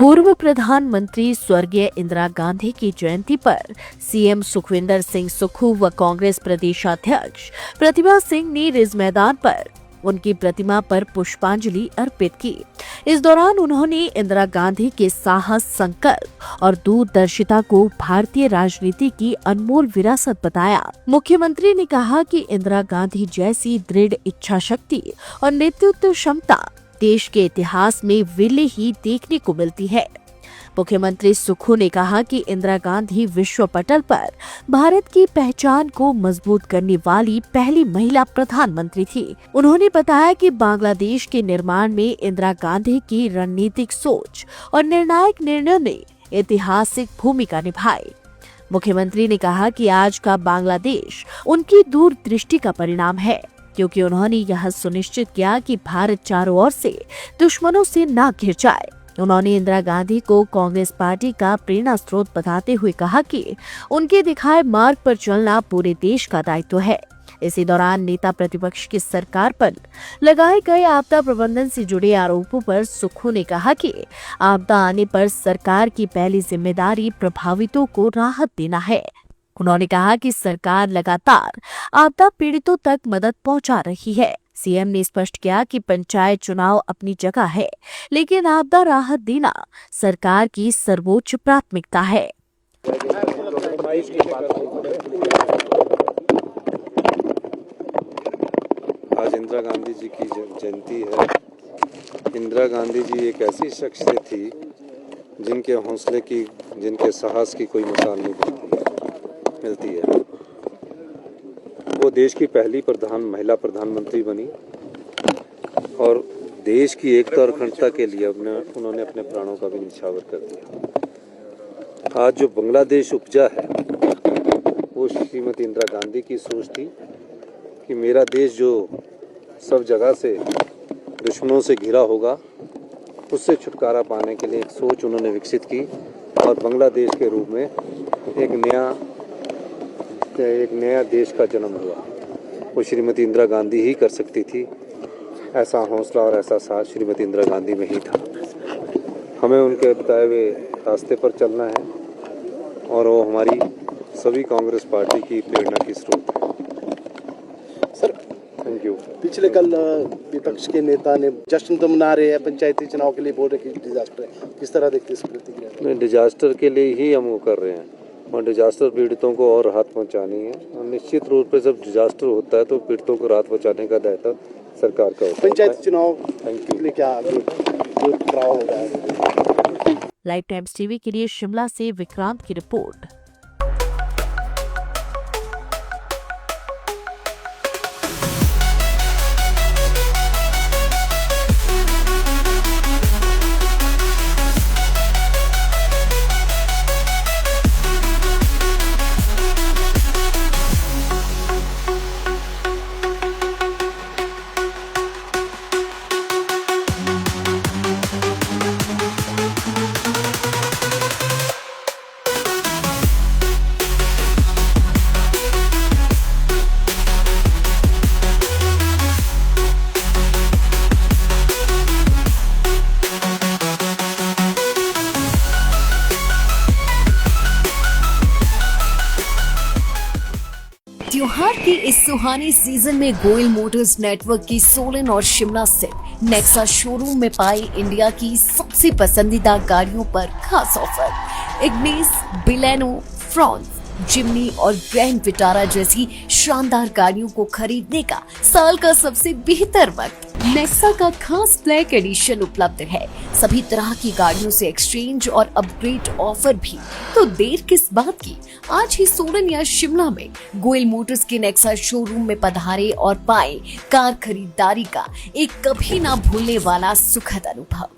पूर्व प्रधानमंत्री स्वर्गीय इंदिरा गांधी की जयंती पर सीएम सुखविंदर सिंह सुक्खू व कांग्रेस प्रदेशाध्यक्ष प्रतिभा सिंह ने रिज मैदान पर उनकी प्रतिमा पर पुष्पांजलि अर्पित की। इस दौरान उन्होंने इंदिरा गांधी के साहस, संकल्प और दूरदर्शिता को भारतीय राजनीति की अनमोल विरासत बताया। मुख्यमंत्री ने कहा कि इंदिरा गांधी जैसी दृढ़ इच्छा शक्ति और नेतृत्व क्षमता देश के इतिहास में विरले ही देखने को मिलती है। मुख्यमंत्री सुक्खू ने कहा कि इंदिरा गांधी विश्व पटल पर भारत की पहचान को मजबूत करने वाली पहली महिला प्रधानमंत्री थी। उन्होंने बताया कि बांग्लादेश के निर्माण में इंदिरा गांधी की रणनीतिक सोच और निर्णायक निर्णयों ने ऐतिहासिक भूमिका निभाई। मुख्यमंत्री ने कहा कि आज का बांग्लादेश उनकी दूरदृष्टि का परिणाम है, क्योंकि उन्होंने यह सुनिश्चित किया कि भारत चारों ओर से दुश्मनों से न घिर जाए। उन्होंने इंदिरा गांधी को कांग्रेस पार्टी का प्रेरणा स्रोत बताते हुए कहा कि उनके दिखाए मार्ग पर चलना पूरे देश का दायित्व है। इसी दौरान नेता प्रतिपक्ष की सरकार पर लगाए गए आपदा प्रबंधन से जुड़े आरोपों पर सुक्खू ने कहा कि आपदा आने पर सरकार की पहली जिम्मेदारी प्रभावितों को राहत देना है। उन्होंने कहा कि सरकार लगातार आपदा पीड़ितों तक मदद पहुंचा रही है। सीएम ने स्पष्ट किया कि पंचायत चुनाव अपनी जगह है, लेकिन आपदा राहत देना सरकार की सर्वोच्च प्राथमिकता है। आज इंदिरा गांधी जी की जयंती है। इंदिरा गांधी जी एक ऐसी शख्सियत थी जिनके हौसले की, जिनके साहस की कोई मिसाल नहीं मिलती है। वो देश की पहली महिला प्रधानमंत्री बनी और देश की एकता और अखंडता के लिए उन्होंने अपने प्राणों का भी न्यौछावर कर दिया। आज जो बांग्लादेश उपजा है वो श्रीमती इंदिरा गांधी की सोच थी कि मेरा देश जो सब जगह से दुश्मनों से घिरा होगा, उससे छुटकारा पाने के लिए एक सोच उन्होंने विकसित की और बांग्लादेश के रूप में एक नया देश का जन्म हुआ। वो श्रीमती इंदिरा गांधी ही कर सकती थी। ऐसा हौसला और ऐसा साहस श्रीमती इंदिरा गांधी में ही था। हमें उनके बताए हुए रास्ते पर चलना है और वो हमारी सभी कांग्रेस पार्टी की प्रेरणा की स्रोत है। Sir, thank you. पिछले कल विपक्ष के नेता ने जश्न तो मना रहे हैं, पंचायती चुनाव के लिए बोल रहे कि डिजास्टर है, किस तरह देखते हैं इस प्रतिक्रिया? डिजास्टर के लिए ही हम वो कर रहे हैं और डिजास्टर पीड़ितों को और राहत पहुंचानी है। और निश्चित रूप से जब डिजास्टर होता है तो पीड़ितों को राहत पहुंचाने का दायित्व सरकार का होता है। पंचायत चुनाव थैंक यू। क्या होगा? लाइव टाइम्स टीवी के लिए शिमला से विक्रांत की रिपोर्ट। त्योहार के इस सुहाने सीजन में गोयल मोटर्स नेटवर्क की सोलन और शिमला स्थित नेक्सा शोरूम में पाई इंडिया की सबसे पसंदीदा गाड़ियों पर खास ऑफर। इग्निस, बिलेनो, फ्रॉन्स, जिम्नी और ग्रैंड विटारा जैसी शानदार गाड़ियों को खरीदने का साल का सबसे बेहतर वक्त। नेक्सा का खास ब्लैक एडिशन उपलब्ध है। सभी तरह की गाड़ियों से एक्सचेंज और अपग्रेड ऑफर भी। तो देर किस बात की, आज ही सोलन या शिमला में गोयल मोटर्स के नेक्सा शोरूम में पधारे और पाएं कार खरीदारी का एक कभी ना भूलने वाला सुखद अनुभव।